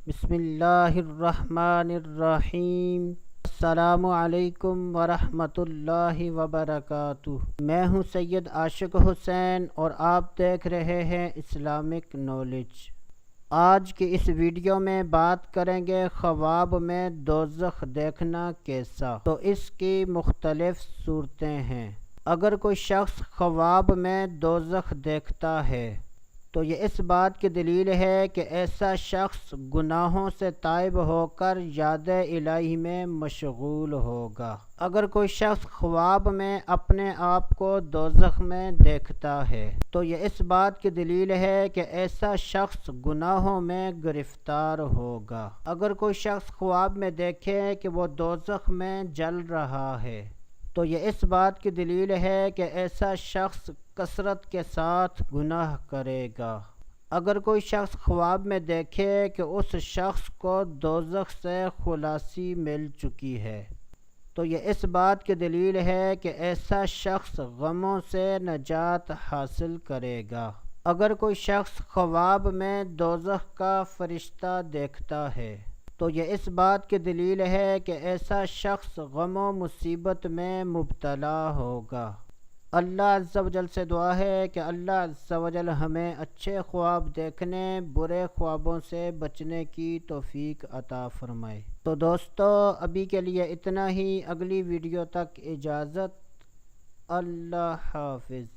بسم اللہ الرحمن الرحیم۔ السلام علیکم ورحمۃ اللہ وبرکاتہ۔ میں ہوں سید عاشق حسین اور آپ دیکھ رہے ہیں اسلامک نالج۔ آج کی اس ویڈیو میں بات کریں گے خواب میں دوزخ دیکھنا کیسا۔ تو اس کی مختلف صورتیں ہیں۔ اگر کوئی شخص خواب میں دوزخ دیکھتا ہے تو یہ اس بات کی دلیل ہے کہ ایسا شخص گناہوں سے تائب ہو کر یاد الہی میں مشغول ہوگا۔ اگر کوئی شخص خواب میں اپنے آپ کو دوزخ میں دیکھتا ہے تو یہ اس بات کی دلیل ہے کہ ایسا شخص گناہوں میں گرفتار ہوگا۔ اگر کوئی شخص خواب میں دیکھے کہ وہ دوزخ میں جل رہا ہے تو یہ اس بات کی دلیل ہے کہ ایسا شخص کثرت کے ساتھ گناہ کرے گا۔ اگر کوئی شخص خواب میں دیکھے کہ اس شخص کو دوزخ سے خلاصی مل چکی ہے تو یہ اس بات کی دلیل ہے کہ ایسا شخص غموں سے نجات حاصل کرے گا۔ اگر کوئی شخص خواب میں دوزخ کا فرشتہ دیکھتا ہے تو یہ اس بات کی دلیل ہے کہ ایسا شخص غم و مصیبت میں مبتلا ہوگا۔ اللہ عز و جل سے دعا ہے کہ اللہ عز و جل ہمیں اچھے خواب دیکھنے، برے خوابوں سے بچنے کی توفیق عطا فرمائے۔ تو دوستو ابھی کے لیے اتنا ہی، اگلی ویڈیو تک اجازت۔ اللہ حافظ۔